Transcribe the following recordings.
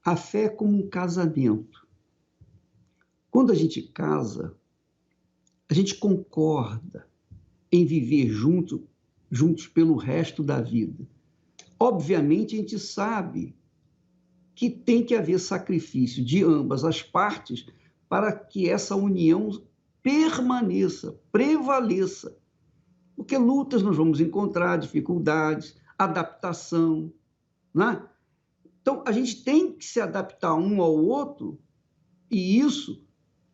A fé é como um casamento. Quando a gente casa, a gente concorda em viver juntos pelo resto da vida. Obviamente, a gente sabe que tem que haver sacrifício de ambas as partes para que essa união permaneça, prevaleça. Porque lutas nós vamos encontrar, dificuldades, adaptação, né? Então, a gente tem que se adaptar um ao outro e isso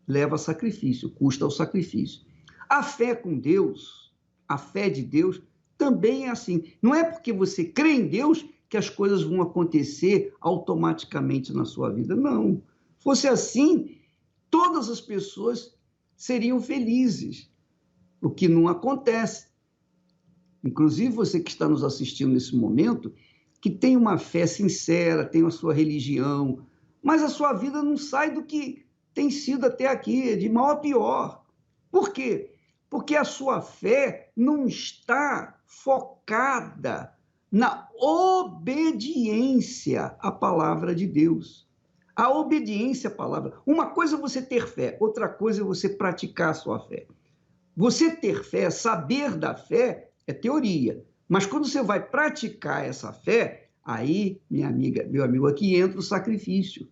leva a sacrifício, custa o sacrifício. A fé com Deus, a fé de Deus, também é assim. Não é porque você crê em Deus que as coisas vão acontecer automaticamente na sua vida. Não. Se fosse assim, todas as pessoas seriam felizes, o que não acontece. Inclusive, você que está nos assistindo nesse momento, que tem uma fé sincera, tem a sua religião, mas a sua vida não sai do que tem sido até aqui, de mal a pior. Por quê? Porque a sua fé não está focada na obediência à palavra de Deus. A obediência à palavra. Uma coisa é você ter fé, outra coisa é você praticar a sua fé. Você ter fé, saber da fé, é teoria. Mas quando você vai praticar essa fé, aí, minha amiga, meu amigo, aqui entra o sacrifício.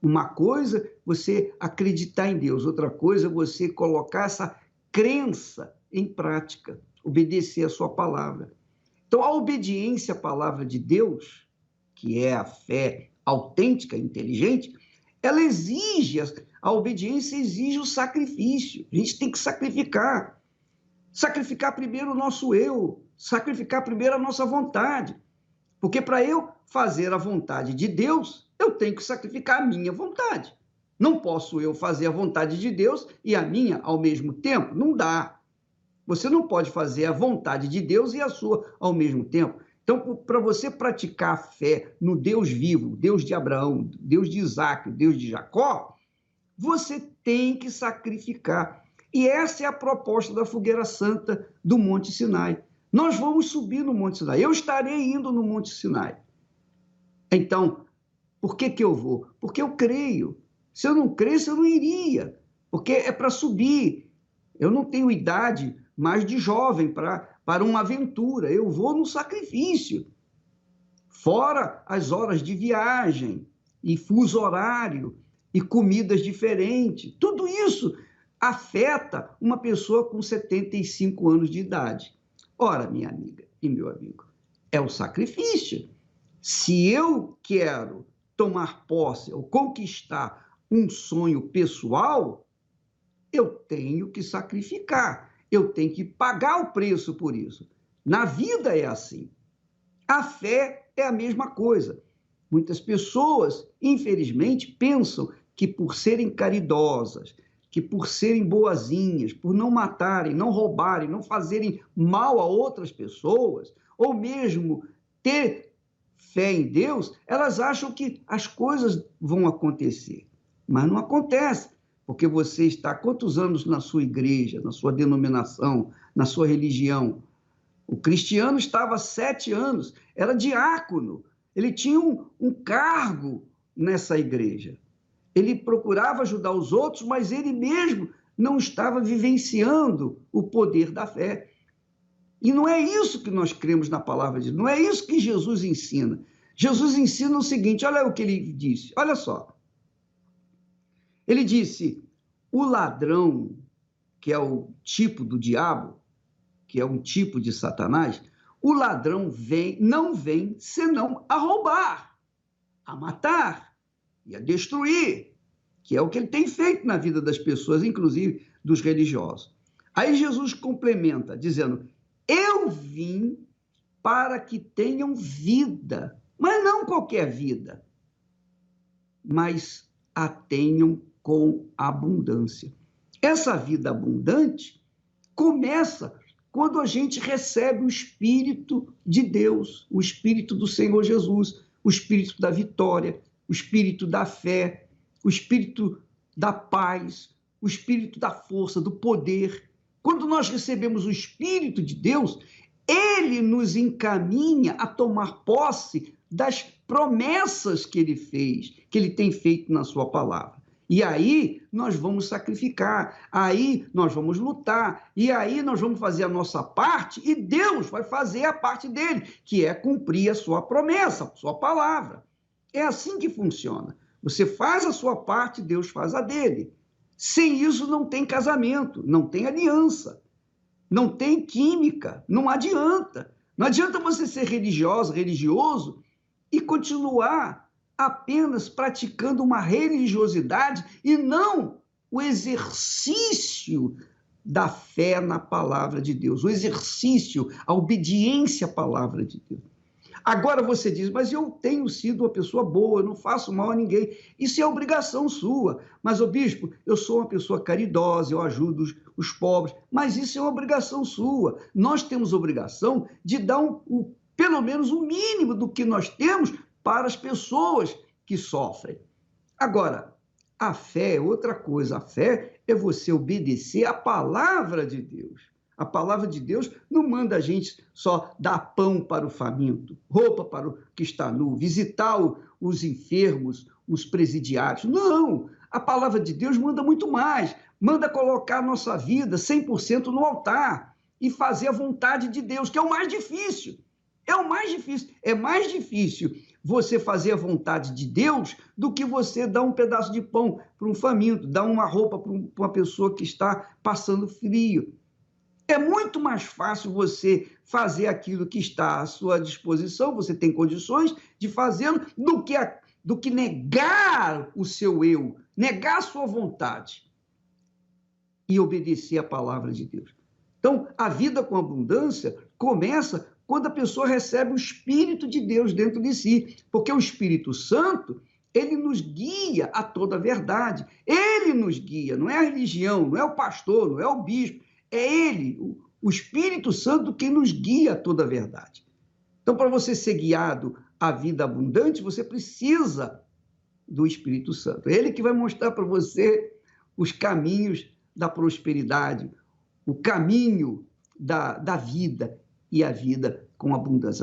Uma coisa você acreditar em Deus, outra coisa você colocar essa crença em prática, obedecer a sua palavra. Então, a obediência à palavra de Deus, que é a fé autêntica, inteligente, ela exige, a obediência exige o sacrifício. A gente tem que sacrificar. Sacrificar primeiro o nosso eu, sacrificar primeiro a nossa vontade. Porque para eu fazer a vontade de Deus, eu tenho que sacrificar a minha vontade. Não posso eu fazer a vontade de Deus e a minha ao mesmo tempo. Não dá. Você não pode fazer a vontade de Deus e a sua ao mesmo tempo. Então, para você praticar a fé no Deus vivo, Deus de Abraão, Deus de Isaac, Deus de Jacó, você tem que sacrificar. E essa é a proposta da fogueira santa do Monte Sinai. Nós vamos subir no Monte Sinai. Eu estarei indo no Monte Sinai. Então, por que eu vou? Porque eu creio. Se eu não cresce, eu não iria. Porque é para subir. Eu não tenho idade mais de jovem para uma aventura. Eu vou no sacrifício. Fora as horas de viagem, e fuso horário, e comidas diferentes. Tudo isso afeta uma pessoa com 75 anos de idade. Ora, minha amiga e meu amigo, é o sacrifício. Se eu quero tomar posse ou conquistar um sonho pessoal, eu tenho que sacrificar, eu tenho que pagar o preço por isso. Na vida é assim. A fé é a mesma coisa. Muitas pessoas, infelizmente, pensam que por serem caridosas, que por serem boazinhas, por não matarem, não roubarem, não fazerem mal a outras pessoas, ou mesmo ter fé em Deus, elas acham que as coisas vão acontecer. Mas não acontece, porque você está há quantos anos na sua igreja, na sua denominação, na sua religião? O cristiano estava há 7 anos, era diácono, ele tinha um cargo nessa igreja. Ele procurava ajudar os outros, mas ele mesmo não estava vivenciando o poder da fé. E não é isso que nós cremos na palavra de Deus, não é isso que Jesus ensina. Jesus ensina o seguinte, olha o que ele disse, olha só. Ele disse, o ladrão, que é o tipo do diabo, que é um tipo de Satanás, o ladrão não vem senão a roubar, a matar e a destruir, que é o que ele tem feito na vida das pessoas, inclusive dos religiosos. Aí Jesus complementa, dizendo, eu vim para que tenham vida, mas não qualquer vida, mas a tenham com abundância. Essa vida abundante começa quando a gente recebe o Espírito de Deus, o Espírito do Senhor Jesus, o Espírito da vitória, o Espírito da fé, o Espírito da paz, o Espírito da força, do poder. Quando nós recebemos o Espírito de Deus, ele nos encaminha a tomar posse das promessas que ele fez, que ele tem feito na sua palavra. E aí nós vamos sacrificar, aí nós vamos lutar, e aí nós vamos fazer a nossa parte, e Deus vai fazer a parte dele, que é cumprir a sua promessa, a sua palavra. É assim que funciona. Você faz a sua parte, Deus faz a dele. Sem isso não tem casamento, não tem aliança, não tem química, não adianta. Não adianta você ser religiosa, religioso e continuar apenas praticando uma religiosidade e não o exercício da fé na palavra de Deus, o exercício, a obediência à palavra de Deus. Agora você diz, mas eu tenho sido uma pessoa boa, eu não faço mal a ninguém. Isso é obrigação sua. Mas, ô bispo, eu sou uma pessoa caridosa, eu ajudo os pobres. Mas isso é uma obrigação sua. Nós temos obrigação de dar pelo menos o mínimo do que nós temos para as pessoas que sofrem. Agora, a fé é outra coisa. A fé é você obedecer à palavra de Deus. A palavra de Deus não manda a gente só dar pão para o faminto, roupa para o que está nu, visitar os enfermos, os presidiários. Não! A palavra de Deus manda muito mais. Manda colocar a nossa vida 100% no altar e fazer a vontade de Deus, que é o mais difícil. É o mais difícil. É mais difícil você fazer a vontade de Deus do que você dar um pedaço de pão para um faminto, dar uma roupa para uma pessoa que está passando frio. É muito mais fácil você fazer aquilo que está à sua disposição, você tem condições de fazê-lo, do que negar o seu eu, negar a sua vontade e obedecer à palavra de Deus. Então, a vida com abundância começa quando a pessoa recebe o Espírito de Deus dentro de si, porque o Espírito Santo, ele nos guia a toda a verdade. Ele nos guia, não é a religião, não é o pastor, não é o bispo, é ele, o Espírito Santo, quem nos guia a toda a verdade. Então, para você ser guiado à vida abundante, você precisa do Espírito Santo. É ele que vai mostrar para você os caminhos da prosperidade, o caminho da vida e a vida com abundância.